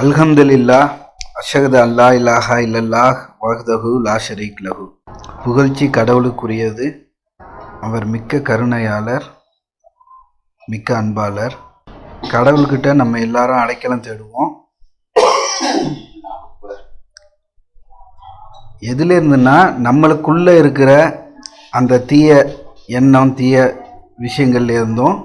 அல்ஹம்துலில்லாஹ் அஷ்ஹது அல்லா இலாஹா இல்லல்லாஹ் வஹ்தஹு லா ஷரீக் லஹு. புகழ்ச்சி கடவுளுக்குரியது. அவர் மிக்க கருணையாளர், மிக்க அன்பாளர். கடவுள்கிட்ட நம்ம எல்லாரும் அடைக்கலம் தேடுவோம். எதுல இருந்துன்னா நம்மளுக்குள்ள இருக்கிற அந்த தீய எண்ணம், தீய விஷயங்கள்ல இருந்தும்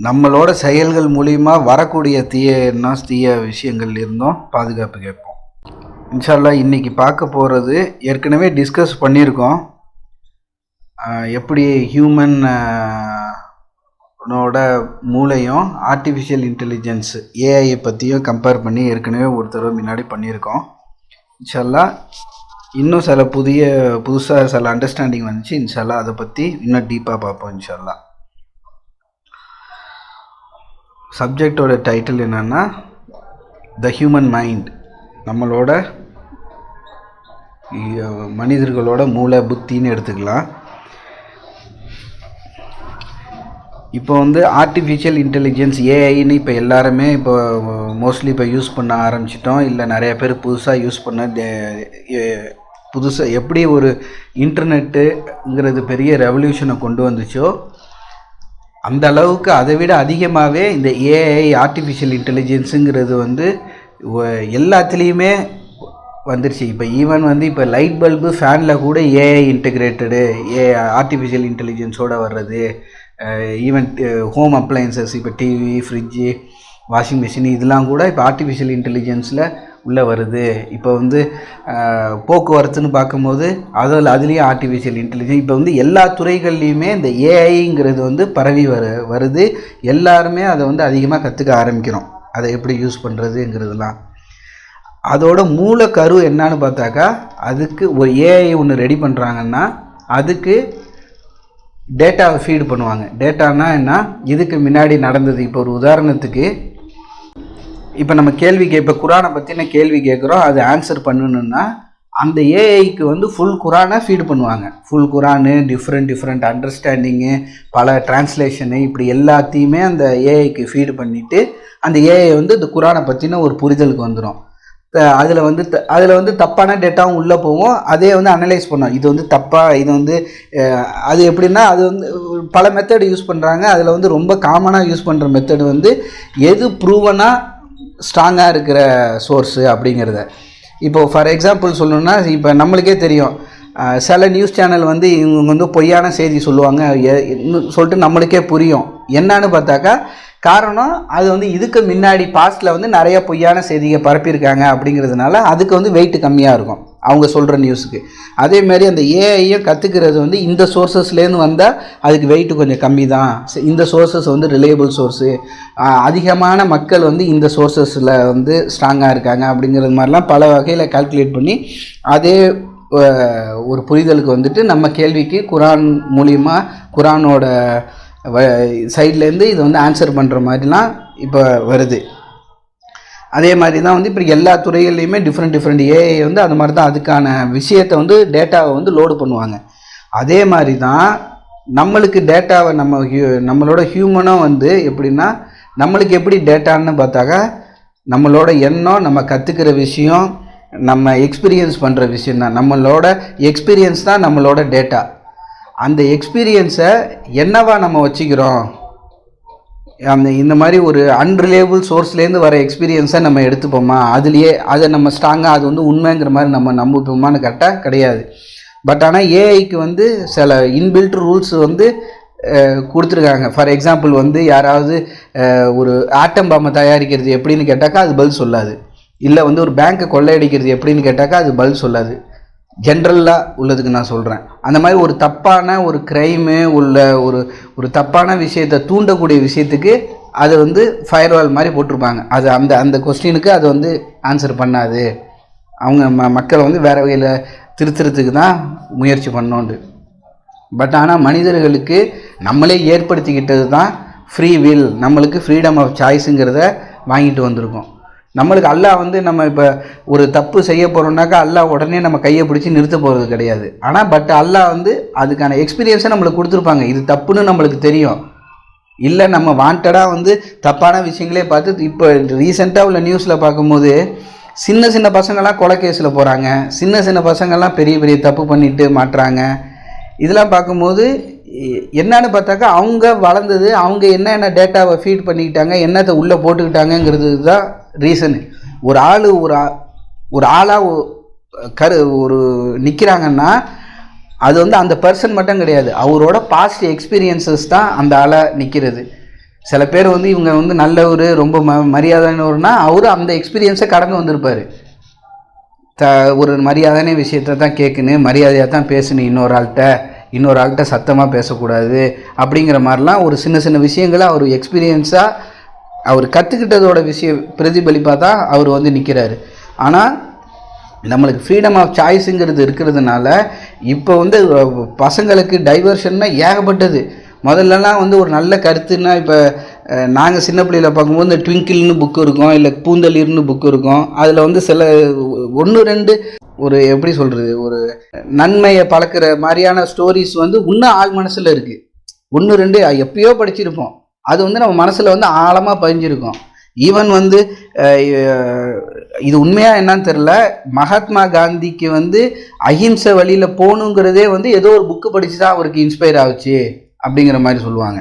நம்மளோட செயல்கள் மூலிமா வரக்கூடிய தீய எண்ணம், தீய விஷயங்கள் இருந்தும் பாதுகாப்பு கேட்போம். இன்ஷா அல்லாஹ் இன்னைக்கு பார்க்க போகிறது ஏற்கனவே டிஸ்கஸ் பண்ணியிருக்கோம். எப்படி ஹியூமனோட மூளையும் ஆர்டிஃபிஷியல் இன்டெலிஜென்ஸ் ஏஐயை பற்றியும் கம்பேர் பண்ணி ஏற்கனவே ஒரு தடவை முன்னாடி பண்ணியிருக்கோம். இன்ஷா அல்லாஹ் இன்னும் புதுசாக சில அண்டர்ஸ்டாண்டிங் வந்துச்சு. இன்ஷா அல்லாஹ் அதை பற்றி இன்னும் டீப்பாக பார்ப்போம். இன்ஷா அல்லாஹ் சப்ஜெக்டோட டைட்டில் என்னன்னா த ஹியூமன் மைண்ட், நம்மளோட மனிதர்களோட மூளை, புத்தின்னு எடுத்துக்கலாம். இப்போ ஆர்டிஃபிஷியல் இன்டெலிஜென்ஸ் ஏஐன்னு இப்போ எல்லாருமே இப்போ மோஸ்ட்லி இப்போ யூஸ் பண்ண ஆரம்பிச்சிட்டோம். இல்லை நிறைய பேர் புதுசாக யூஸ் பண்ண புதுசாக எப்படி ஒரு இன்டர்நெட்டுங்கிறது பெரிய ரெவல்யூஷனை கொண்டு வந்துச்சோ அந்த அளவுக்கு அதை விட அதிகமாகவே இந்த ஏஐ ஆர்டிஃபிஷியல் இன்டெலிஜென்ஸுங்கிறது எல்லாத்துலேயுமே வந்துருச்சு. இப்போ ஈவன் இப்போ லைட் பல்பு, ஃபேனில் கூட ஏஐ இன்டெகிரேட்டடு, ஆர்டிஃபிஷியல் இன்டெலிஜென்ஸோடு வர்றது. ஈவன் ஹோம் அப்ளையன்சஸ், இப்போ டிவி, ஃப்ரிட்ஜு, வாஷிங் மிஷின், இதெல்லாம் கூட இப்போ ஆர்டிஃபிஷியல் இன்டெலிஜென்ஸில் உள்ளே வருது. இப்போ போக்குவரத்துன்னு பார்க்கும்போது அதுலேயும் ஆர்டிஃபிஷியல் இன்டெலிஜென்ஸ் இப்போ எல்லா துறைகள்லையுமே இந்த ஏஐங்கிறது பரவி வருது. எல்லாருமே அதை அதிகமாக கற்றுக்க ஆரம்பிக்கிறோம், அதை எப்படி யூஸ் பண்ணுறதுங்கிறதுலாம். அதோட மூலக்கரு என்னன்னு பார்த்தாக்கா, அதுக்கு ஒரு ஏஐ ஒன்று ரெடி பண்ணுறாங்கன்னா அதுக்கு டேட்டாவை ஃபீடு பண்ணுவாங்க. டேட்டானா என்ன, இதுக்கு முன்னாடி நடந்தது. இப்போ ஒரு உதாரணத்துக்கு, இப்போ நம்ம இப்போ குரானை பற்றின கேள்வி கேட்குறோம், அது ஆன்சர் பண்ணணுன்னா அந்த ஏஐக்கு ஃபுல் குரானை ஃபீடு பண்ணுவாங்க. ஃபுல் குரானு, டிஃப்ரெண்ட் அண்டர்ஸ்டாண்டிங்கு, பல டிரான்ஸ்லேஷனு, இப்படி எல்லாத்தையுமே அந்த ஏஐக்கு ஃபீடு பண்ணிவிட்டு அந்த ஏஐ இந்த குரானை பற்றின ஒரு புரிதலுக்கு வந்துடும். அதில் தப்பான டேட்டாவும் உள்ளே போவோம். அதே அனலைஸ் பண்ணோம், இது தப்பாக, இது அது எப்படின்னா அது பல மெத்தடு யூஸ் பண்ணுறாங்க. அதில் ரொம்ப காமனாக யூஸ் பண்ணுற மெத்தடு எது ப்ரூவனாக ஸ்ட்ராங்காக இருக்கிற சோர்ஸு அப்படிங்கிறத. இப்போது ஃபார் எக்ஸாம்பிள் சொல்லணுன்னா, இப்போ நம்மளுக்கே தெரியும், சில நியூஸ் சேனல் இவங்க பொய்யான செய்தி சொல்லுவாங்க சொல்லிட்டு நம்மளுக்கே புரியும். என்னன்னு பார்த்தாக்கா காரணம், அது இதுக்கு முன்னாடி பாஸ்டில் நிறைய பொய்யான செய்தியை பரப்பியிருக்காங்க அப்படிங்கிறதுனால அதுக்கு வெயிட் கம்மியாக இருக்கும் அவங்க சொல்கிற நியூஸுக்கு. அதேமாதிரி அந்த ஏஐயும் கற்றுக்கிறது இந்த சோர்ஸஸ்லேருந்து வந்தால் அதுக்கு வெயிட்டு கொஞ்சம் கம்மி தான். இந்த சோர்ஸஸ் ரிலையபிள் சோர்ஸு, அதிகமான மக்கள் இந்த சோர்ஸஸில் ஸ்ட்ராங்காக இருக்காங்க அப்படிங்கிறது மாதிரிலாம் பல வகையில் கால்குலேட் பண்ணி அதே ஒரு புரிதலுக்கு நம்ம கேள்விக்கு குரான் மூலிமா, குரானோட சைட்லேருந்து இது ஆன்சர் பண்ணுற மாதிரிலாம் இப்போ வருது. அதே மாதிரி தான் இப்போ எல்லா துறைகள்லையுமே டிஃப்ரெண்ட் ஏஐ அந்த மாதிரி தான் அதுக்கான விஷயத்தை டேட்டாவை லோடு பண்ணுவாங்க. அதே மாதிரி தான் நம்மளுக்கு டேட்டாவை நம்மளோட ஹியூமனும் எப்படின்னா, நம்மளுக்கு எப்படி டேட்டான்னு பார்த்தாக்கா நம்மளோட எண்ணம், நம்ம கற்றுக்கிற விஷயம், நம்ம எக்ஸ்பீரியன்ஸ் பண்ணுற விஷயம் தான். நம்மளோட எக்ஸ்பீரியன்ஸ் தான் நம்மளோட டேட்டா. அந்த எக்ஸ்பீரியன்ஸை என்னவா நம்ம வச்சுக்கிறோம், இந்த மாதிரி ஒரு அன்ரிலேபிள் சோர்ஸ்லேருந்து வர எக்ஸ்பீரியன்ஸை நம்ம எடுத்துப்போமா, அதுலேயே அதை நம்ம ஸ்ட்ராங்காக அது உண்மைங்கிற மாதிரி நம்ம நம்புப்போமான்னு கேட்டால் கிடையாது. பட் ஆனால் ஏஐக்கு சில இன்பில்ட் ரூல்ஸ் கொடுத்துருக்காங்க. ஃபார் எக்ஸாம்பிள் யாராவது ஒரு ஆட்டம் பாம்பை தயாரிக்கிறது எப்படின்னு கேட்டாக்கா அது பதில் சொல்லாது. இல்லை ஒரு பேங்க்கை கொள்ளையடிக்கிறது எப்படின்னு கேட்டாக்கா அது பதில் சொல்லாது. ஜென்ரலாக உள்ளதுக்கு நான் சொல்கிறேன். அந்த மாதிரி ஒரு தப்பான ஒரு க்ரைமு உள்ள ஒரு தப்பான விஷயத்தை தூண்டக்கூடிய விஷயத்துக்கு அது ஃபயர்வால் மாதிரி போட்டிருப்பாங்க. அது அந்த கொஸ்டினுக்கு அது ஆன்சர் பண்ணாது. அவங்க மக்களை வேறு வகையில் திருத்துறதுக்கு தான் முயற்சி பண்ணோண்டு. பட் ஆனால் மனிதர்களுக்கு நம்மளே ஏற்படுத்திக்கிட்டது தான் ஃப்ரீ வில். நம்மளுக்கு ஃப்ரீடம் ஆஃப் சாய்ஸுங்கிறத வாங்கிட்டு வந்திருக்கோம். நம்மளுக்கு அல்லாஹ் நம்ம இப்போ ஒரு தப்பு செய்ய போகிறோம்னாக்கா அல்லாஹ் உடனே நம்ம கையை பிடிச்சி நிறுத்த போகிறது கிடையாது. ஆனால் பட் அல்லாஹ் அதுக்கான எக்ஸ்பீரியன்ஸை நம்மளுக்கு கொடுத்துருப்பாங்க. இது தப்புன்னு நம்மளுக்கு தெரியும். இல்லை நம்ம வாண்டடாக வந்து தப்பான விஷயங்களே பார்த்து இப்போ ரீசெண்டாக உள்ள நியூஸில் பார்க்கும்போது சின்ன சின்ன பசங்கள்லாம் கொலை கேஸில் போகிறாங்க, சின்ன சின்ன பசங்கள்லாம் பெரிய பெரிய தப்பு பண்ணிட்டு மாட்டுறாங்க. இதெல்லாம் பார்க்கும்போது என்னன்னு பார்த்தாக்கா அவங்க வளர்ந்தது, அவங்க என்னென்ன டேட்டாவை ஃபீட் பண்ணிக்கிட்டாங்க, என்னத்தை உள்ளே போட்டுக்கிட்டாங்கங்கிறது தான் ரீசனு. ஒரு ஆள் ஒரு ஆளாக ஒரு நிற்கிறாங்கன்னா அது வந்து அந்த பர்சன் மட்டும் கிடையாது, அவரோட பாஸ்ட் எக்ஸ்பீரியன்சஸ் தான் அந்த ஆளை நிற்கிறது. சில பேர் வந்து இவங்க வந்து நல்லவர் ரொம்ப மரியாதைன்னவர்னா அவரு அந்த எக்ஸ்பீரியன்ஸை கடந்து வந்திருப்பார். ஒரு மரியாதையான விஷயத்த தான் கேட்கணும், மரியாதையாக தான் பேசணும், இன்னொரு ஆள்கிட்ட சத்தமாக பேசக்கூடாது அப்படிங்கிற மாதிரிலாம் ஒரு சின்ன சின்ன விஷயங்களை அவர் எக்ஸ்பீரியன்ஸாக அவர் கற்றுக்கிட்டதோட பிரதிபலிப்பாக தான் அவர் வந்து நிற்கிறாரு. ஆனால் நம்மளுக்கு ஃப்ரீடம் ஆஃப் சாய்ஸுங்கிறது இருக்கிறதுனால இப்போ வந்து பசங்களுக்கு டைவர்ஷன்னா ஏகப்பட்டது. முதல்லலாம் வந்து ஒரு நல்ல கருத்துன்னா இப்போ நாங்கள் சின்ன பிள்ளையில் பார்க்கும்போது இந்த ட்விங்கிள்னு புக்கு இருக்கும், இல்லை பூந்தளிர்னு புக்கு இருக்கும். அதில் வந்து சில 1-2 ஒரு எப்படி சொல்கிறது, ஒரு நன்மையை பழக்கிற மாதிரியான ஸ்டோரிஸ் வந்து இன்னும் ஆள் மனசில் இருக்குது. 1-2 எப்பயோ படிச்சிருப்போம், அது வந்து நம்ம மனசில் வந்து ஆழமாக பதிஞ்சிருக்கும். ஈவன் வந்து இது உண்மையாக என்னன்னு தெரில, மகாத்மா காந்திக்கு வந்து அஹிம்சை வழியில் போகணுங்கிறதே வந்து ஏதோ ஒரு புக்கு படித்து தான் அவருக்கு இன்ஸ்பயர் ஆகுச்சு அப்படிங்கிற மாதிரி சொல்லுவாங்க.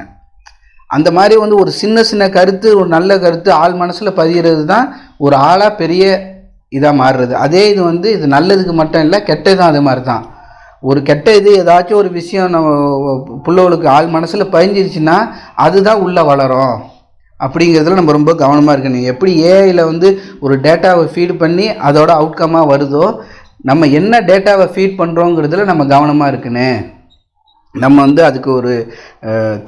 அந்த மாதிரி வந்து ஒரு சின்ன சின்ன கருத்து, ஒரு நல்ல கருத்து ஆள் மனசில் பதிகிறது தான் ஒரு ஆளாக பெரிய இதாக மாறுறது. அதே இது வந்து இது நல்லதுக்கு மட்டும் இல்லை, கெட்டதும் அது மாதிரி தான். ஒரு கெட்ட இது ஏதாச்சும் ஒரு விஷயம் நம்ம பிள்ளைகளுக்கு ஆள் மனசில் பதிஞ்சிருச்சுன்னா அதுதான் உள்ளே வளரும். அப்படிங்கிறதுல நம்ம ரொம்ப கவனமாக இருக்கணும். எப்படி ஏஐயில் வந்து ஒரு டேட்டாவை ஃபீட் பண்ணி அதோட அவுட்கமாக வருதோ, நம்ம என்ன டேட்டாவை ஃபீட் பண்ணுறோங்கிறதுல நம்ம கவனமாக இருக்கணும். நம்ம வந்து அதுக்கு ஒரு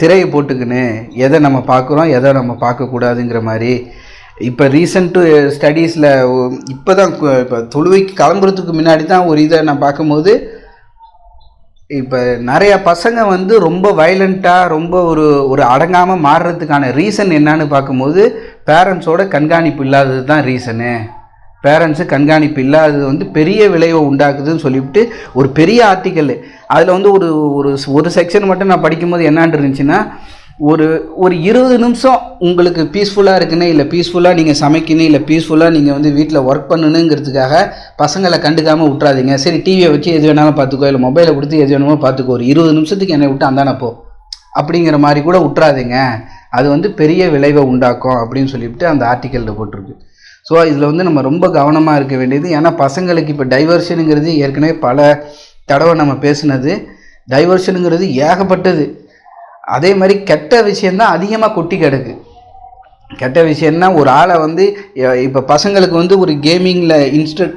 திரையை போட்டுக்கணும், எதை நம்ம பார்க்குறோம் எதை நம்ம பார்க்கக்கூடாதுங்கிற மாதிரி. இப்போ ரீசெண்ட்டு ஸ்டடீஸில் இப்போ தான் இப்போ தொழுவைக்கு கிளம்புறதுக்கு முன்னாடி தான் ஒரு இதை நான் பார்க்கும்போது, இப்போ நிறைய பசங்க வந்து ரொம்ப வயலண்ட்டாக ரொம்ப ஒரு அடங்காமல் மாறுறதுக்கான ரீசன் என்னன்னு பார்க்கும்போது பேரண்ட்ஸோட கண்காணிப்பு இல்லாதது தான் ரீசனு. பேரண்ட்ஸு கண்காணிப்பு இல்லாதது வந்து பெரிய விளைவை உண்டாக்குதுன்னு சொல்லிவிட்டு ஒரு பெரிய ஆர்டிக்கல். அதில் வந்து ஒரு செக்ஷன் மட்டும் நான் படிக்கும்போது என்னான்னு இருந்துச்சுன்னா, ஒரு 20 நிமிஷம் உங்களுக்கு பீஸ்ஃபுல்லாக இருக்குன்னு, இல்லை பீஸ்ஃபுல்லாக நீங்கள் சமைக்கணும், இல்லை பீஸ்ஃபுல்லாக நீங்கள் வந்து வீட்டில் ஒர்க் பண்ணணுங்கிறதுக்காக பசங்களை கண்டுக்காமல் விட்றாதீங்க. சரி டிவியை வச்சு எது வேணாலும் பார்த்துக்கோ, இல்லை மொபைலை கொடுத்து எது வேணுமோ பார்த்துக்கோ, ஒரு 20 நிமிஷத்துக்கு என்னை விட்டு அந்தானே போ அப்படிங்கிற மாதிரி கூட விட்றாதீங்க, அது வந்து பெரிய விளைவை உண்டாக்கும் அப்படின்னு சொல்லிவிட்டு அந்த ஆர்டிக்கலில் போட்டிருக்கு. ஸோ இதில் வந்து நம்ம ரொம்ப கவனமாக இருக்க வேண்டியது. ஏன்னா பசங்களுக்கு இப்போ டைவர்ஷனுங்கிறது ஏற்கனவே பல தடவை நம்ம பேசுனது, டைவர்ஷனுங்கிறது ஏகப்பட்டது. அதே மாதிரி கெட்ட விஷயந்தான் அதிகமாக கொட்டி கிடக்கு. கெட்ட விஷயம்னா ஒரு ஆளை வந்து இப்போ பசங்களுக்கு வந்து ஒரு கேமிங்கில்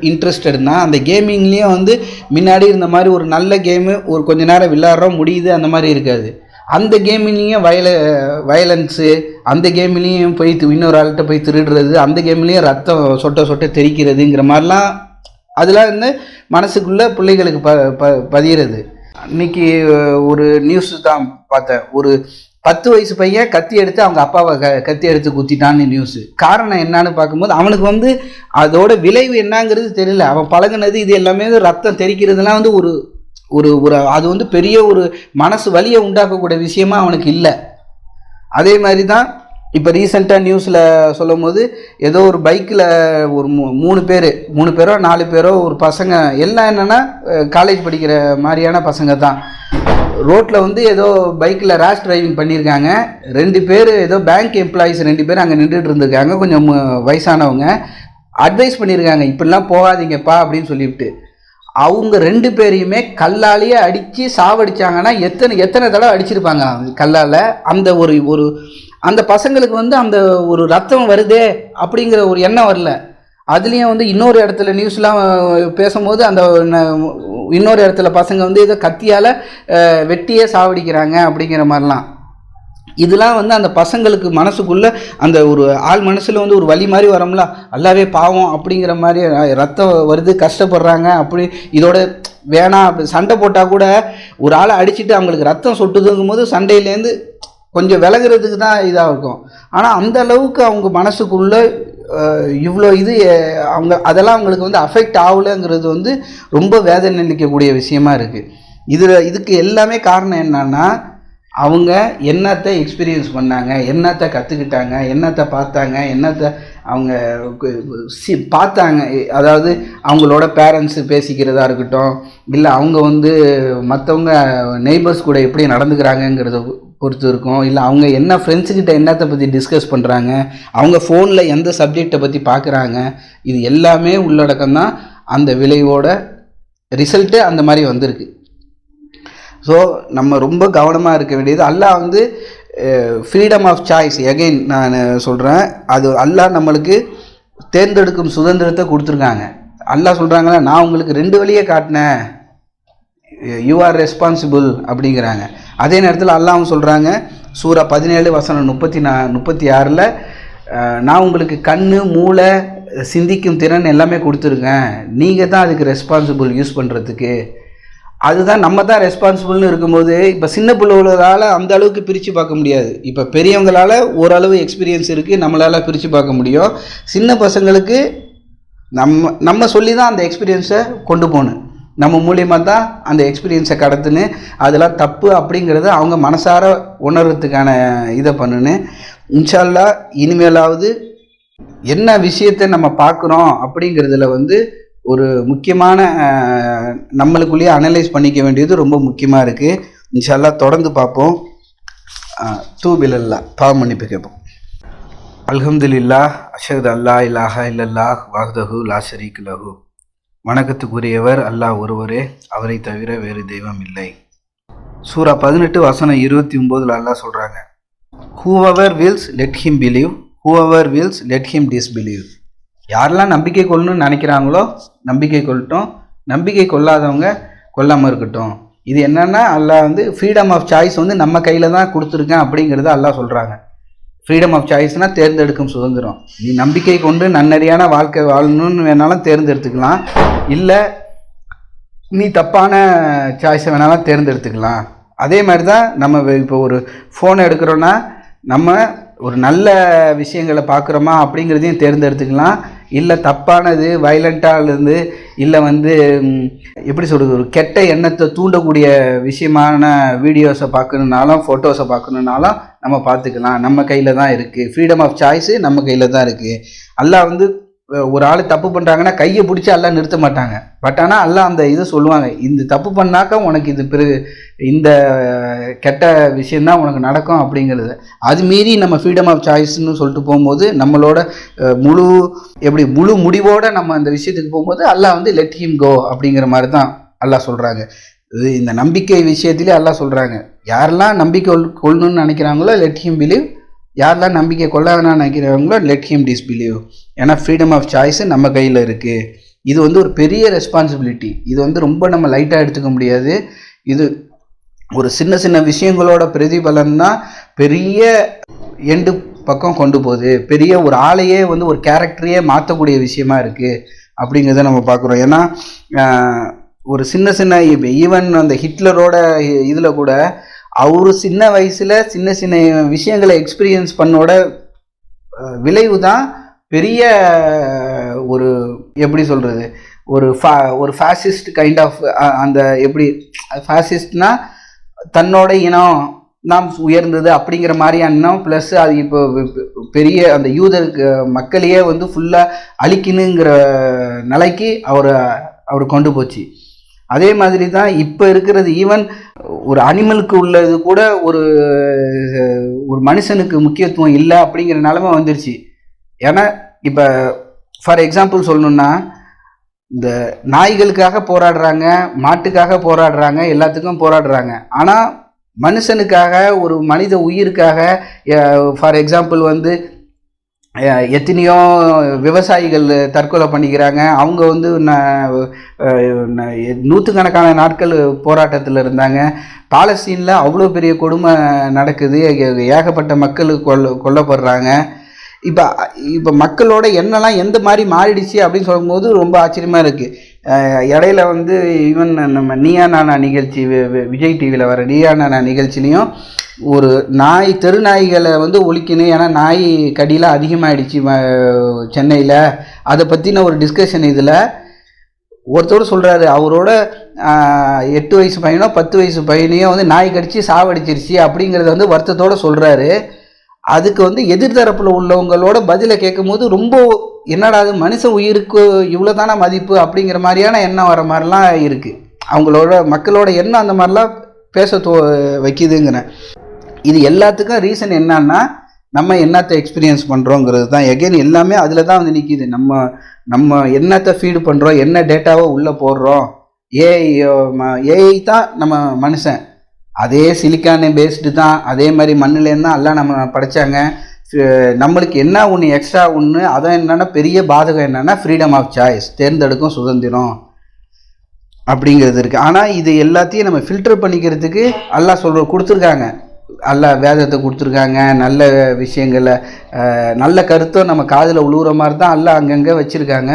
இன்ட்ரெஸ்டட்னா அந்த கேமிங்லேயும் வந்து முன்னாடி இருந்த மாதிரி ஒரு நல்ல கேமு ஒரு கொஞ்ச நேரம் விளையாடுறோம் முடியுது அந்த மாதிரி இருக்காது. அந்த கேம்லேயும் வயலன்ஸு, அந்த கேம்லேயும் போய் இன்னொரு ஆள்கிட்ட போய் திருடுறது, அந்த கேம்லேயும் ரத்தம் சொட்ட தெரிக்கிறதுங்கிற மாதிரிலாம் அதெல்லாம் வந்து மனசுக்குள்ளே பிள்ளைகளுக்கு பதிகிறது. இன்னைக்கு ஒரு நியூஸ் தான் பார்த்தேன், ஒரு 10 வயசு பையன் கத்தி எடுத்து அவங்க அப்பாவை கத்தி எடுத்து குத்திட்டான்னு நியூஸு. காரணம் என்னன்னு பார்க்கும்போது அவனுக்கு வந்து அதோட விளைவு என்னங்கிறது தெரியல. அவன் பழகினது இது எல்லாமே ரத்தம் தெரிக்கிறதுலாம் வந்து ஒரு அது வந்து பெரிய ஒரு மனசு வலியை உண்டாக்கக்கூடிய விஷயமா அவனுக்கு இல்லை. அதே மாதிரி தான் இப்போ ரீசெண்டாக நியூஸில் சொல்லும் போது ஏதோ ஒரு பைக்கில் ஒரு 3 பேரோ 4 பேரோ ஒரு பசங்க, எல்லாம் என்னென்னா காலேஜ் படிக்கிற மாதிரியான பசங்க தான், ரோட்டில் வந்து ஏதோ பைக்கில் ரேஷ் டிரைவிங் பண்ணியிருக்காங்க. 2 பேர் ஏதோ பேங்க் எம்ப்ளாயிஸ் 2 பேர் அங்கே நின்றுட்டு இருந்திருக்காங்க, கொஞ்சம் வயசானவங்க. அட்வைஸ் பண்ணியிருக்காங்க இப்படிலாம் போகாதீங்கப்பா அப்படின்னு சொல்லிவிட்டு. அவங்க 2 பேரையுமே கல்லாலேயே அடித்து சாவடிச்சாங்கன்னா எத்தனை தடவை அடிச்சிருப்பாங்க கல்லால். அந்த ஒரு அந்த பசங்களுக்கு வந்து அந்த ஒரு ரத்தம் வருதே அப்படிங்கிற ஒரு எண்ணம் வரல. அதுலேயும் வந்து இன்னொரு இடத்துல நியூஸ்லாம் பேசும்போது அந்த இன்னொரு இடத்துல பசங்க வந்து ஏதோ கத்தியால் வெட்டியே சாவடிக்கிறாங்க அப்படிங்கிற மாதிரிலாம். இதெல்லாம் வந்து அந்த பசங்களுக்கு மனசுக்குள்ளே அந்த ஒரு ஆள் மனசில் வந்து ஒரு வலி மாதிரி வரோம்ல, அல்லாவே பாவம் அப்படிங்கிற மாதிரி ரத்தம் வருது கஷ்டப்படுறாங்க அப்படி இதோட வேணாம். அப்படி சண்டை போட்டால் கூட ஒரு ஆளை அடிச்சுட்டு அவங்களுக்கு ரத்தம் சொட்டுதுங்கும் போது சண்டையிலேருந்து கொஞ்சம் விலகிறதுக்கு தான் இதாக இருக்கும். ஆனால் அந்த அளவுக்கு அவங்க மனசுக்குள்ளே இவ்வளோ இது அவங்க அதெல்லாம் அவங்களுக்கு வந்து அஃபெக்ட் ஆகலைங்கிறது வந்து ரொம்ப வேதனை நினைக்கக்கூடிய விஷயமா இருக்குது. இதுக்கு எல்லாமே காரணம் என்னன்னா, அவங்க என்னத்தை எக்ஸ்பீரியன்ஸ் பண்ணாங்க, என்னத்தை கற்றுக்கிட்டாங்க, என்னத்தை பார்த்தாங்க, என்னத்தை அவங்க பார்த்தாங்க. அதாவது அவங்களோட பேரண்ட்ஸு பேசிக்கிறதா இருக்கட்டும், இல்லை அவங்க வந்து மற்றவங்க நெய்பர்ஸ் கூட எப்படி நடந்துக்கிறாங்கங்கிறத பொறுத்து இருக்கும், இல்லை அவங்க என்ன ஃப்ரெண்ட்ஸுக்கிட்ட என்னத்தை பற்றி டிஸ்கஸ் பண்ணுறாங்க, அவங்க ஃபோனில் எந்த சப்ஜெக்டை பற்றி பார்க்குறாங்க, இது எல்லாமே உள்ளடக்கம்தான் அந்த விளைவோட ரிசல்ட்டு அந்த மாதிரி வந்திருக்கு. ஸோ நம்ம ரொம்ப கவனமாக இருக்க வேண்டியது, அல்லாஹ் வந்து ஃப்ரீடம் ஆஃப் சாய்ஸ், எகைன் நான் சொல்கிறேன், அது அல்லாஹ் நம்மளுக்கு தேர்ந்தெடுக்கும் சுதந்திரத்தை கொடுத்துருக்காங்க. அல்லாஹ் சொல்கிறாங்களா, நான் உங்களுக்கு 2 வழியை காட்டினேன், யூ ஆர் ரெஸ்பான்சிபிள் அப்படிங்கிறாங்க. அதே நேரத்தில் அல்லாஹ் சொல்கிறாங்க சூரா 17 வசனம் 36 நான் உங்களுக்கு கண்ணு, மூளை, சிந்திக்கும் திறன் எல்லாமே கொடுத்துருக்கேன், நீங்கள் தான் அதுக்கு ரெஸ்பான்சிபிள் யூஸ் பண்ணுறதுக்கு. அதுதான் நம்ம தான் ரெஸ்பான்சிபிள்னு இருக்கும்போது, இப்போ சின்ன பிள்ளைகளால் அந்த அளவுக்கு பிரித்து பார்க்க முடியாது. இப்போ பெரியவங்களால் ஓரளவு எக்ஸ்பீரியன்ஸ் இருக்குது, நம்மளால் பிரித்து பார்க்க முடியும். சின்ன பசங்களுக்கு நம்ம சொல்லி தான் அந்த எக்ஸ்பீரியன்ஸை கொண்டு போகணும், நம்ம மூலியமாக தான் அந்த எக்ஸ்பீரியன்ஸை கடத்துன்னு, அதெல்லாம் தப்பு அப்படிங்கிறத அவங்க மனசார உணர்றதுக்கான இதை பண்ணுன்னு. இன்ஷா அல்லாஹ் இனிமேலாவது என்ன விஷயத்தை நம்ம பார்க்குறோம் அப்படிங்கிறதுல வந்து ஒரு முக்கியமான நம்மளுக்குள்ளேயே அனலைஸ் பண்ணிக்க வேண்டியது ரொம்ப முக்கியமாக இருக்குது. இன்ஷா அல்லாஹ் தொடர்ந்து பார்ப்போம். தூபிலல்லா பாவ மன்னிப்பு கேட்போம். அல்ஹம்துலில்லாஹ் அஷ்ஹது அல்லா இலாஹா இல்லல்லாஹ் வஹ்தஹு லா ஷரீக லஹு. வணக்கத்துக்குரியவர் அல்லாஹ் ஒருவரே, அவரை தவிர வேறு தெய்வம் இல்லை. சூரா 18 வசனம் 29 அல்லாஹ் சொல்கிறாங்க, whoever wills let him believe, whoever wills let him disbelieve. யாரெல்லாம் நம்பிக்கை கொள்ளணும்னு நினைக்கிறாங்களோ நம்பிக்கை கொள்ளட்டும், நம்பிக்கை கொள்ளாதவங்க கொல்லாமல் இருக்கட்டும். இது என்னென்னா அல்லாஹ் வந்து ஃப்ரீடம் ஆஃப் சாய்ஸ் வந்து நம்ம கையில் தான் கொடுத்துருக்கேன் அப்படிங்கிறத அல்லாஹ் சொல்கிறாங்க. ஃப்ரீடம் ஆஃப் சாய்ஸ்னால் தேர்ந்தெடுக்கும் சுதந்திரம். நீ நம்பிக்கை கொண்டு நன்னறியான வாழ்க்கை வாழணும்னு வேணாலும் தேர்ந்தெடுத்துக்கலாம், இல்லை நீ தப்பான சாய்ஸை வேணாலும் தேர்ந்தெடுத்துக்கலாம். அதே மாதிரி தான் நம்ம இப்போ ஒரு ஃபோனை எடுக்கிறோன்னா நம்ம ஒரு நல்ல விஷயங்களை பார்க்குறோமா அப்படிங்கிறதையும் தேர்ந்தெடுத்துக்கலாம், இல்லை தப்பானது வயலண்ட்டாலேருந்து இல்லை வந்து எப்படி சொல்கிறது, ஒரு கெட்ட எண்ணத்தை தூண்டக்கூடிய விஷயமான வீடியோஸை பார்க்கணுன்னாலும் ஃபோட்டோஸை பார்க்கணுன்னாலும் நம்ம பார்த்துக்கலாம். நம்ம கையில் தான் இருக்குது, ஃப்ரீடம் ஆஃப் சாய்ஸு நம்ம கையில் தான் இருக்குது. அல்லாஹ் வந்து ஒரு ஆள் தப்பு பண்ணுறாங்கன்னா கையை பிடிச்சி அல்லாஹ் நிறுத்த மாட்டாங்க. பட் ஆனால் அல்லாஹ் அந்த இதை சொல்லுவாங்க, இந்த தப்பு பண்ணாக்கா உனக்கு இது இந்த கெட்ட விஷயந்தான் உனக்கு நடக்கும் அப்படிங்கிறது. அது மீறி நம்ம ஃப்ரீடம் ஆஃப் சாய்ஸ்ன்னு சொல்லிட்டு போகும்போது நம்மளோட முழு முடிவோடு நம்ம அந்த விஷயத்துக்கு போகும்போது அல்லாஹ் வந்து லெட் ஹிம் கோ அப்படிங்கிற மாதிரி தான் அல்லாஹ் சொல்கிறாங்க. இது இந்த நம்பிக்கை விஷயத்திலே அல்லாஹ் சொல்கிறாங்க, யாரெல்லாம் நம்பிக்கை கொள்ளணும்னு நினைக்கிறாங்களோ லெட் ஹிம் பிலீவ், யாரெல்லாம் நம்பிக்கை கொள்ள வேணாம்னு நினைக்கிறவங்களோ லெட் ஹிம் டிஸ்பிலீவ். ஏன்னா ஃப்ரீடம் ஆஃப் சாய்ஸு நம்ம கையில் இருக்குது. இது வந்து ஒரு பெரிய ரெஸ்பான்சிபிலிட்டி. இது வந்து ரொம்ப நம்ம லைட்டாக எடுத்துக்க முடியாது. இது ஒரு சின்ன சின்ன விஷயங்களோட பிரதிபலன் தான் பெரிய எண்டு பக்கம் கொண்டு போகுது, பெரிய ஒரு ஆளையே வந்து ஒரு கேரக்டரையே மாற்றக்கூடிய விஷயமா இருக்குது அப்படிங்கிறத நம்ம பார்க்குறோம். ஏன்னா ஒரு சின்ன சின்ன ஈவன் அந்த ஹிட்லரோட இதில் கூட அவரு சின்ன வயசில் சின்ன சின்ன விஷயங்களை எக்ஸ்பீரியன்ஸ் பண்ணோட விளைவு தான் பெரிய ஒரு எப்படி சொல்கிறது, ஒரு ஃபேசிஸ்ட் கைண்ட் ஆஃப் அந்த எப்படி ஃபேசிஸ்ட்னா தன்னோட இனம் நாம் உயர்ந்தது அப்படிங்கிற மாதிரியான இனம், ப்ளஸ் அது இப்போ பெரிய அந்த யூதருக்கு மக்களையே வந்து ஃபுல்லாக அழிக்கணுங்கிற நிலைக்கு அவர் கொண்டு போச்சு. அதே மாதிரி தான் இப்போ இருக்கிறது. ஈவன் ஒரு அனிமலுக்கு உள்ளது கூட ஒரு மனுஷனுக்கு முக்கியத்துவம் இல்லை அப்படிங்கிற நிலைமை வந்துருச்சு. ஏன்னா இப்போ ஃபார் எக்ஸாம்பிள் சொல்லணுன்னா, இந்த நாய்களுக்காக போராடுறாங்க, மாட்டுக்காக போராடுறாங்க, எல்லாத்துக்கும் போராடுறாங்க. ஆனால் மனுஷனுக்காக, ஒரு மனித உயிருக்காக, ஃபார் எக்ஸாம்பிள் வந்து எத்தனையோ விவசாயிகள் தற்கொலை பண்ணிக்கிறாங்க. அவங்க வந்து நூற்றுக்கணக்கான நாட்கள் போராட்டத்தில் இருந்தாங்க. பாலஸ்தீனில் அவ்வளோ பெரிய கொடுமை நடக்குது, ஏகப்பட்ட மக்கள் கொல்லப்படுறாங்க. இப்போ மக்களோட எண்ணெல்லாம் எந்த மாதிரி மாறிடுச்சு அப்படின்னு சொல்லும்போது ரொம்ப ஆச்சரியமாக இருக்குது. இடையில வந்து ஈவன் நம்ம நீயா நானா நிகழ்ச்சி, விஜய் டிவியில் வர நீயா நானா நிகழ்ச்சிலையும் ஒரு தெரு நாய்களை வந்து ஒழிக்கணும், ஏன்னா நாய் கடியெலாம் அதிகமாகிடுச்சு சென்னையில், அதை பற்றின ஒரு டிஸ்கஷன். இதில் ஒருத்தர் சொல்கிறாரு அவரோட 8 வயசு பையனோ 10 வயசு பையனையோ வந்து நாய் கடிச்சு சாவடிச்சிருச்சு அப்படிங்கிறத வந்து வருத்தத்தோடு சொல்கிறாரு. அதுக்கு வந்து எதிர்த்தரப்பில் உள்ளவங்களோட பதிலை கேட்கும் போது ரொம்ப என்னடா அது மனுஷ உயிருக்கு இவ்வளோ தானே மதிப்பு அப்படிங்கிற மாதிரியான எண்ணம் வர மாதிரிலாம் இருக்குது. அவங்களோட மக்களோட எண்ணம் அந்த மாதிரிலாம் பேச வைக்குதுங்கிறேன். இது எல்லாத்துக்கும் ரீசன் என்னன்னா நம்ம என்னத்தை எக்ஸ்பீரியன்ஸ் பண்ணுறோங்கிறது தான். எகைன் எல்லாமே அதில் தான் வந்து நிற்கிது. நம்ம என்னத்தை ஃபீடு பண்ணுறோம், என்ன டேட்டாவை உள்ளே போடுறோம். ஏஐ தான் நம்ம மனுஷன். அதே சிலிக்கான் பேஸ்டு தான், அதே மாதிரி மண்ணிலேருந்து தான் எல்லாம் நம்ம படைச்சாங்க. நம்மளுக்கு என்ன ஒன்று எக்ஸ்ட்ரா ஒன்று அதான் என்னென்னா பெரிய பாதகம் என்னென்னா ஃப்ரீடம் ஆஃப் சாய்ஸ், தேர்ந்தெடுக்கும் சுதந்திரம் அப்படிங்கிறது இருக்குது. ஆனால் இது எல்லாத்தையும் நம்ம ஃபில்டர் பண்ணிக்கிறதுக்கு அல்லாஹ் கொடுத்துருக்காங்க. அல்லாஹ் வேதத்தை கொடுத்துருக்காங்க. நல்ல விஷயங்களை நல்ல கருத்தை நம்ம காதில் உழுவுற மாதிரி தான் அல்லாஹ் அங்கங்கே வச்சுருக்காங்க.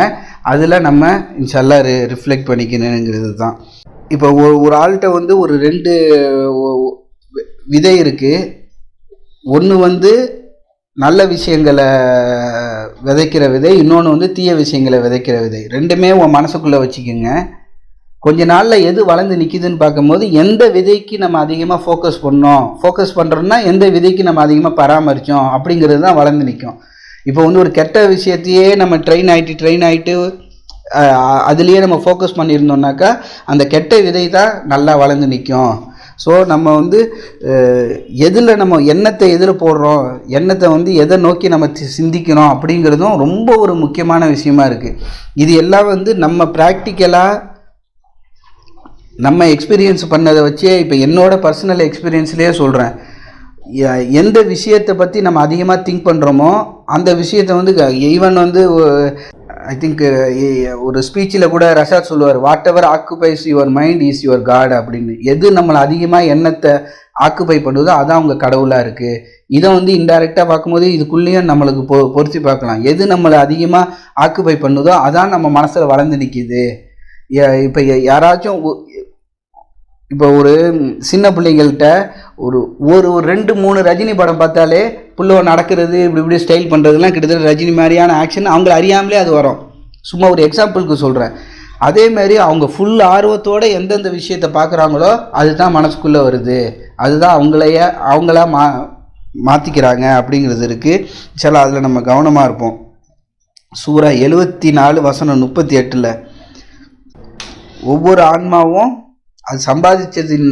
அதில் நம்ம இன்ஷால்லா ரிஃப்ளெக்ட் பண்ணிக்கணுங்கிறது தான். இப்போ ஒரு ஆள்கிட்ட வந்து ஒரு 2 விதை இருக்குது. ஒன்று வந்து நல்ல விஷயங்களை விதைக்கிற விதை, இன்னொன்று வந்து தீய விஷயங்களை விதைக்கிற விதை. ரெண்டுமே உன் மனசுக்குள்ளே வச்சுக்கோங்க. கொஞ்ச நாளில் எது வளர்ந்து நிற்கிதுன்னு பார்க்கும்போது எந்த விதைக்கு நம்ம அதிகமாக ஃபோக்கஸ் பண்ணுறோம்னா எந்த விதைக்கு நம்ம அதிகமாக பராமரித்தோம் அப்படிங்கிறது தான் வளர்ந்து நிற்கும். இப்போ வந்து ஒரு கெட்ட விஷயத்தையே நம்ம ட்ரெயின் ஆகிட்டு அதுலேயே நம்ம ஃபோக்கஸ் பண்ணியிருந்தோம்னாக்கா அந்த கெட்ட விதை தான் நல்லா வளர்ந்து நிற்கும். ஸோ நம்ம வந்து எதில் நம்ம எதில் போடுறோம், எண்ணத்தை வந்து எதை நோக்கி நம்ம சிந்திக்கிறோம் அப்படிங்கிறதும் ரொம்ப ஒரு முக்கியமான விஷயமா இருக்குது. இது எல்லாம் வந்து நம்ம ப்ராக்டிக்கலாக நம்ம எக்ஸ்பீரியன்ஸ் பண்ணதை வச்சே இப்போ என்னோட பர்சனல் எக்ஸ்பீரியன்ஸ்லேயே சொல்கிறேன். எந்த விஷயத்தை பற்றி நம்ம அதிகமாக திங்க் பண்ணுறோமோ அந்த விஷயத்தை வந்து ஈவன் வந்து ஐ திங்க் ஒரு ஸ்பீச்சில் கூட ரஷாத் சொல்லுவார், whatever occupies your mind is your god அப்படின்னு. எது நம்மளை அதிகமாக எண்ணத்தை ஆக்குபை பண்ணுதோ அதான் அவங்க கடவுளாக இருக்குது. இதை வந்து இன்டைரக்டாக பார்க்கும்போது இதுக்குள்ளேயும் நம்மளுக்கு பொருத்தி பார்க்கலாம். எது நம்மளை அதிகமாக ஆக்குபை பண்ணுதோ அதான் நம்ம மனசில் வளர்ந்து நிற்கிது. இப்போ யாராச்சும் இப்போ ஒரு சின்ன பிள்ளைங்கள்ட்ட ஒரு 2-3 ரஜினி படம் பார்த்தாலே புள்ள நடக்கிறது இப்படி ஸ்டைல் பண்ணுறதுலாம் கிட்டத்தட்ட ரஜினி மாதிரியான ஆக்ஷன் அவங்கள அறியாமலே அது வரும். சும்மா ஒரு எக்ஸாம்பிளுக்கு சொல்கிறேன். அதேமாரி அவங்க ஃபுல் ஆர்வத்தோடு எந்தெந்த விஷயத்தை பார்க்குறாங்களோ அதுதான் மனசுக்குள்ளே வருது, அதுதான் அவங்களா மாற்றிக்கிறாங்க அப்படிங்கிறது இருக்குது. சில அதில் நம்ம கவனமாக இருப்போம். சூரா 74:38 ஒவ்வொரு ஆன்மாவும் அது சம்பாதிச்சதின்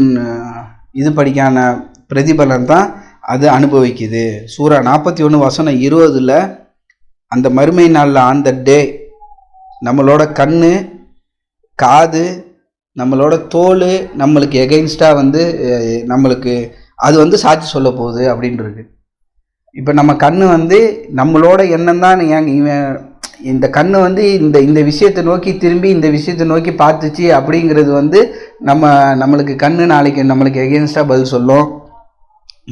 இதுபடிக்கான பிரதிபலன் தான் அது அனுபவிக்குது. சூரா 41:20 அந்த மறுமை நாளில் ஆன் த டே நம்மளோட கண்ணு, காது, நம்மளோட தோல் நம்மளுக்கு எகெயின்ஸ்டாக வந்து நம்மளுக்கு அது வந்து சாட்சி சொல்ல போகுது அப்படின்றது. இப்போ நம்ம கண்ணு வந்து நம்மளோட எண்ணம் தான் இந்த கண்ணு வந்து இந்த விஷயத்தை நோக்கி திரும்பி இந்த விஷயத்தை நோக்கி பார்த்துச்சு அப்படிங்கிறது வந்து நம்மளுக்கு கண்ணு நாளைக்கு நம்மளுக்கு எகெயின்ஸ்டாக பதில் சொல்லும்.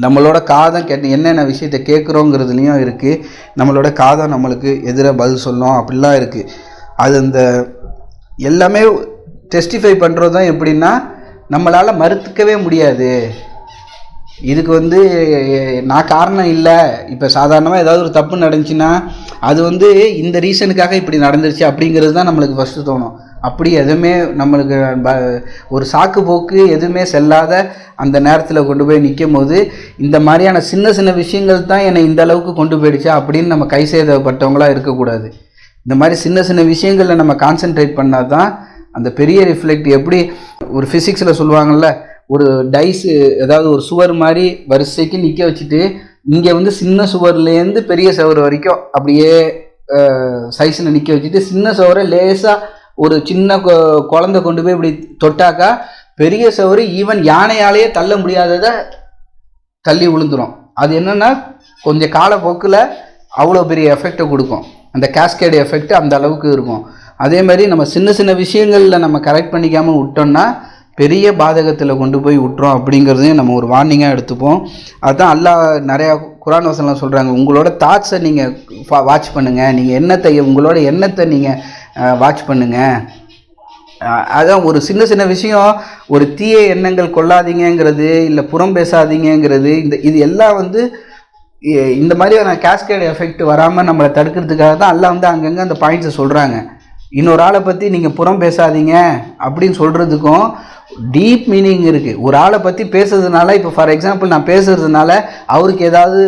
நம்மளோட காதம் என்னென்ன விஷயத்தை கேட்குறோங்கிறதுலையும் இருக்குது. நம்மளோட காதம் நம்மளுக்கு எதிராக பதில் சொல்லும் அப்படிலாம் இருக்குது. அது அந்த எல்லாமே டெஸ்டிஃபை பண்ணுறது தான். எப்படின்னா நம்மளால் மறுத்துக்கவே முடியாது. இதுக்கு வந்து நான் காரணம் இல்லை. இப்போ சாதாரணமாக ஏதாவது ஒரு தப்பு நடந்துச்சுன்னா அது வந்து இந்த ரீசனுக்காக இப்படி நடந்துருச்சு அப்படிங்கிறது தான் நம்மளுக்கு ஃபஸ்ட்டு தோணும். அப்படி எதுவுமே நம்மளுக்கு ஒரு சாக்கு போக்கு எதுவுமே செல்லாத அந்த நேரத்தில் கொண்டு போய் நிற்கும் போது இந்த மாதிரியான சின்ன சின்ன விஷயங்கள் தான் என்னை இந்த அளவுக்கு கொண்டு போயிடுச்சா அப்படின்னு நம்ம கை செய்தப்பட்டவங்களாக இருக்கக்கூடாது. இந்த மாதிரி சின்ன சின்ன விஷயங்களில் நம்ம கான்சென்ட்ரேட் பண்ணால் தான் அந்த பெரிய ரிஃப்ளெக்ட். எப்படி ஒரு ஃபிசிக்ஸில் சொல்லுவாங்கள்ல, ஒரு டைஸு ஏதாவது ஒரு சுவர் மாதிரி வரிசைக்கு நிற்க வச்சுட்டு இங்கே வந்து சின்ன சுவர்லேருந்து பெரிய சுவர் வரைக்கும் அப்படியே சைஸில் நிற்க வச்சுட்டு சின்ன சுவரை லேசாக ஒரு சின்ன குழந்தை கொண்டு போய் இப்படி தொட்டாக்கா பெரிய சுவர் ஈவன் யானையாலேயே தள்ள முடியாததை தள்ளி விழுந்துடும். அது என்னென்னா கொஞ்சம் காலப்போக்கில் அவ்வளோ பெரிய எஃபெக்டை கொடுக்கும். அந்த கேஸ்கேடு எஃபெக்ட் அந்த அளவுக்கு இருக்கும். அதே மாதிரி நம்ம சின்ன சின்ன விஷயங்களில் நம்ம கரெக்ட் பண்ணிக்காமல் விட்டோம்னா பெரிய பாதகத்தில் கொண்டு போய் விட்டுறோம் அப்படிங்கிறதையும் நம்ம ஒரு வார்னிங்காக எடுத்துப்போம். அதுதான் அல்லாஹ் நிறையா குர்ஆன் வசனம்லாம் சொல்கிறாங்க, உங்களோட தாட்ஸை நீங்கள் வாட்ச் பண்ணுங்கள், நீங்கள் உங்களோட எண்ணத்தை நீங்கள் வாட்ச் பண்ணுங்கள். அதான் ஒரு சின்ன சின்ன விஷயம், ஒரு தீய எண்ணங்கள் கொள்ளாதீங்கிறது, இல்லை புறம் பேசாதீங்கிறது, இது எல்லாம் வந்து இந்த மாதிரியான கேஸ்கேட் எஃபெக்ட் வராமல் நம்மளை தடுக்கிறதுக்காக தான் அல்லாஹ் வந்து அங்கங்கே அந்த பாயிண்ட்ஸை சொல்கிறாங்க. இன்னொரு ஆளை பற்றி நீங்கள் புறம் பேசாதீங்க அப்படின்னு சொல்கிறதுக்கும் டீப் மீனிங் இருக்குது. ஒரு ஆளை பற்றி பேசுறதுனால, இப்போ ஃபார் எக்ஸாம்பிள் நான் பேசுறதுனால அவருக்கு ஏதாவது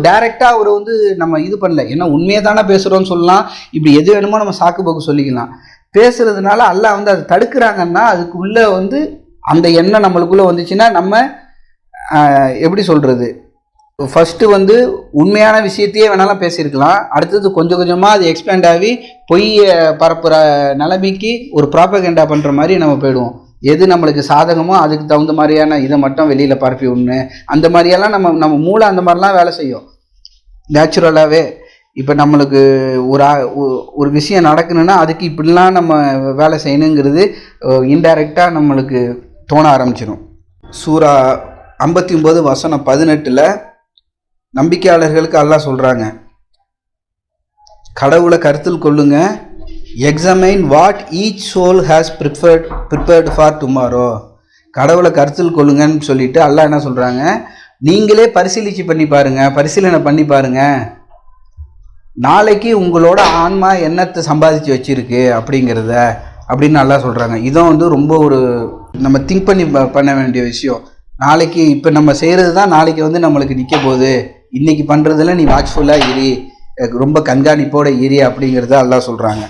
டைரெக்டாக அவர் வந்து நம்ம இது பண்ணல, ஏன்னா உண்மையை தானே பேசுகிறோன்னு சொல்லலாம், இப்படி எது வேணுமோ நம்ம சாக்கு போக்கு சொல்லிக்கலாம். பேசுறதுனால அல்லாஹ் வந்து அதை தடுக்கிறாங்கன்னா அதுக்கு உள்ளே வந்து அந்த எண்ணம் நம்மளுக்குள்ளே வந்துச்சுன்னா நம்ம எப்படி சொல்கிறது, ஃபஸ்ட்டு வந்து உண்மையான விஷயத்தையே வேணாலும் பேசியிருக்கலாம், அடுத்தது கொஞ்சம் கொஞ்சமாக அது எக்ஸ்பேண்ட் ஆகி பொய்யை பரப்புகிற நிலைமைக்கு ஒரு ப்ராப்பகண்டா பண்ணுற மாதிரி நம்ம போயிடுவோம். எது நம்மளுக்கு சாதகமோ அதுக்கு தகுந்த மாதிரியான இதை மட்டும் வெளியில் பரப்பி ஒன்று, அந்த மாதிரியெல்லாம் நம்ம மூளை அந்த மாதிரிலாம் வேலை செய்யும் நேச்சுரலாகவே. இப்போ நம்மளுக்கு ஒரு விஷயம் நடக்கணுன்னா அதுக்கு இப்படிலாம் நம்ம வேலை செய்யணுங்கிறது இன்டைரக்டாக நம்மளுக்கு தோண ஆரம்பிச்சிடும். சூரா 59:18 நம்பிக்கையாளர்களுக்கு அல்லாஹ் சொல்கிறாங்க, கடவுளை கருத்தில் கொள்ளுங்க, examine what each soul has prepared for tomorrow. கடவுளை கருத்தில் கொள்ளுங்கன்னு சொல்லிட்டு அல்லாஹ் என்ன சொல்கிறாங்க, நீங்களே பரிசீலனை பண்ணி பாருங்கள், நாளைக்கு உங்களோட ஆன்மா என்னத்தை சம்பாதிச்சு வச்சிருக்கு அப்படிங்கிறத அப்படின்னு நல்லா சொல்கிறாங்க. இதான் வந்து ரொம்ப ஒரு நம்ம திங்க் பண்ண வேண்டிய விஷயம். நாளைக்கு இப்போ நம்ம செய்கிறது தான் நாளைக்கு வந்து நம்மளுக்கு நிற்க போகுது, இன்றைக்கி பண்ணுறதுல நீ வாட்ச்ஃபுல்லாக இரு, ரொம்ப கண்காணிப்போட இரு அப்படிங்கிறத எல்லாம் சொல்கிறாங்க.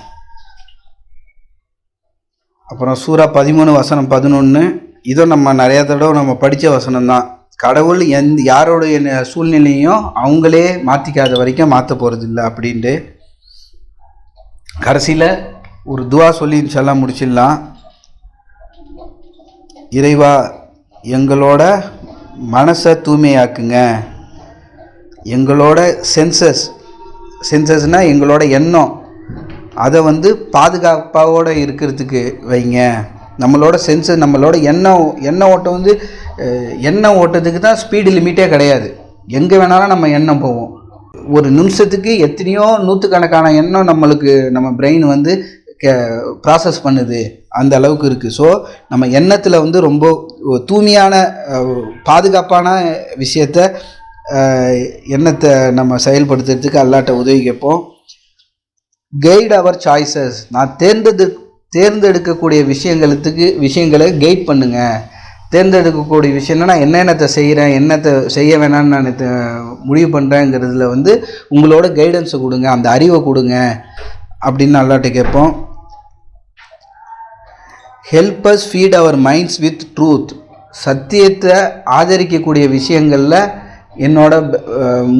அப்புறம் சூரா 13:11 இதுவும் நம்ம நிறைய தடவை நம்ம படித்த வசனம் தான். கடவுள் யாரோடைய சூழ்நிலையும் அவங்களே மாற்றிக்காத வரைக்கும் மாற்ற போகிறது இல்லை அப்படின்ட்டு கடைசியில் ஒரு துவா சொல்லி இன்ஷால்லா முடிச்சிடலாம். இறைவா, எங்களோட மனசை தூய்மையாக்குங்க, எங்களோட சென்சஸ்னால் எங்களோட எண்ணம் அதை வந்து பாதுகாப்பாவோடு இருக்கிறதுக்கு வைங்க. நம்மளோட சென்சஸ், நம்மளோட எண்ண ஓட்டம் வந்து எண்ணெய் ஓட்டத்துக்கு தான் ஸ்பீடு லிமிட்டே கிடையாது, எங்கே வேணாலும் நம்ம எண்ணம் போவோம். ஒரு நிமிஷத்துக்கு எத்தனையோ நூற்றுக்கணக்கான எண்ணம் நம்ம பிரெயின் வந்து ப்ராசஸ் பண்ணுது, அந்த அளவுக்கு இருக்குது. ஸோ நம்ம எண்ணத்தில் வந்து ரொம்ப தூய்மையான பாதுகாப்பான விஷயத்தை எண்ணத்தை நம்ம செயல்படுத்துறதுக்கு அல்லாட்ட உதவி கேட்போம். கைட் அவர் சாய்ஸஸ், நான் தேர்ந்தெடுக்கக்கூடிய விஷயங்களை கைட் பண்ணுங்கள். தேர்ந்தெடுக்கக்கூடிய விஷயம்னா நான் என்னென்னத்தை செய்கிறேன், என்னத்தை செய்ய வேணான்னு நான் முடிவு பண்ணுறேங்கிறதுல வந்து உங்களோட கைடன்ஸை கொடுங்க, அந்த அறிவை கொடுங்க அப்படின்னு அல்லாட்ட கேட்போம். Help us feed our minds with truth, சத்தியத்தை ஆதரிக்கக்கூடிய விஷயங்களில் என்னோட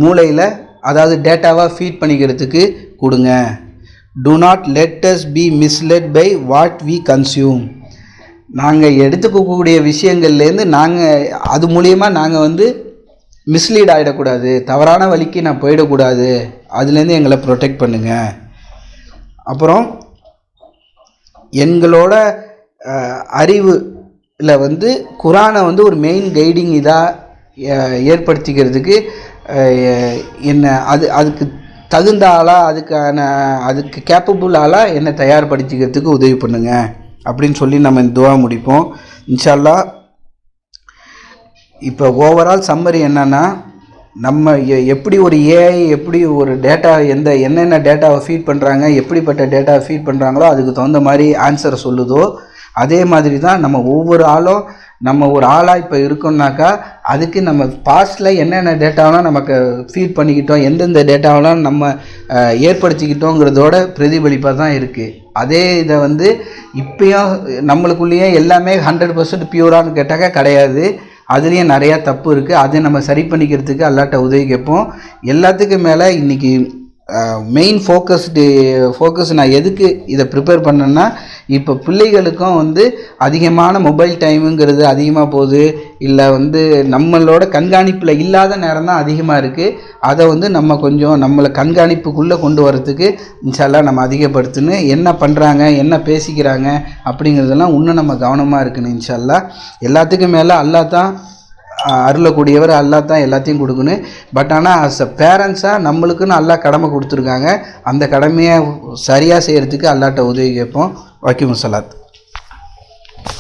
மூளையில், அதாவது டேட்டாவாக ஃபீட் பண்ணிக்கிறதுக்கு கொடுங்க. Do not let us be misled by what we consume, நாங்கள் எடுத்துக்கக்கூடிய விஷயங்கள்லேருந்து அது மூலியமாக நாங்கள் வந்து மிஸ்லீட் ஆகிடக்கூடாது, தவறான வழிக்கு நான் போயிடக்கூடாது, அதுலேருந்து எங்களை ப்ரொடெக்ட் பண்ணுங்கள். அப்புறம் எங்களோட அறிவில் வந்து குரானை வந்து ஒரு மெயின் கைடிங் இதாக ஏற்படுத்திக்கிறதுக்கு அதுக்கு தகுந்த ஆளாக, அதுக்கு கேப்பபிள் ஆளாக என்னை தயார்படுத்திக்கிறதுக்கு உதவி பண்ணுங்க அப்படின்னு சொல்லி நம்ம இந்த துவா முடிப்போம் இன்ஷா அல்லாஹ். இப்போ ஓவரால் சம்மரி என்னென்னா, நம்ம எப்படி ஒரு ஏஐ எப்படி ஒரு டேட்டா என்னென்ன டேட்டாவை ஃபீட் பண்ணுறாங்க, எப்படிப்பட்ட டேட்டாவை ஃபீட் பண்ணுறாங்களோ அதுக்கு தகுந்த மாதிரி ஆன்சரை சொல்லுதோ, அதே மாதிரி தான் நம்ம ஒவ்வொரு ஆளும் நம்ம ஒரு ஆளாக இப்போ இருக்கோம்னாக்கா அதுக்கு நம்ம பாஸ்டில் என்னென்ன டேட்டாவெலாம் நமக்கு ஃபீட் பண்ணிக்கிட்டோம், எந்தெந்த டேட்டாவெலாம் நம்ம ஏற்படுத்திக்கிட்டோங்கிறதோட பிரதிபலிப்பாக தான் இருக்குது. அதே இதை வந்து இப்போயும் நம்மளுக்குள்ளேயே எல்லாமே 100% பியூரானு கேட்டாக்கா கிடையாது, அதுலேயும் நிறையா தப்பு இருக்குது. அதை நம்ம சரி பண்ணிக்கிறதுக்கு அல்லாட்ட உதவி கேட்போம். எல்லாத்துக்கும் மேலே இன்றைக்கி மெயின் ஃபோக்கஸ் நான் எதுக்கு இதை ப்ரிப்பேர் பண்ணேன்னா, இப்போ பிள்ளைகளுக்கும் வந்து அதிகமான மொபைல் டைமுங்கிறது அதிகமாக போகுது, இல்லை வந்து நம்மளோட கண்காணிப்பில் இல்லாத நேரம் தான் அதிகமாக இருக்குது. அதை வந்து நம்ம கொஞ்சம் நம்மளை கண்காணிப்புக்குள்ளே கொண்டு வரத்துக்கு இன்ஷா அல்லாஹ் நம்ம அதிகப்படுத்துன்னு, என்ன பண்ணுறாங்க என்ன பேசிக்கிறாங்க அப்படிங்கிறதெல்லாம் இன்னும் நம்ம கவனமாக இருக்கணும் இன்ஷா அல்லாஹ். எல்லாத்துக்கும் மேலே அல்லாஹ் தான் அருளக்கூடியவர், அல்லாஹ் தான் எல்லாத்தையும் கொடுக்கணும். பட் ஆனால் அஸ் அ பேரண்ட்ஸாக நம்மளுக்குன்னு அல்லாஹ் கடமை கொடுத்துருக்காங்க, அந்த கடமையை சரியாக செய்கிறதுக்கு அல்லாட்ட உதவி கேட்போம். வக்கீம் சலாத்.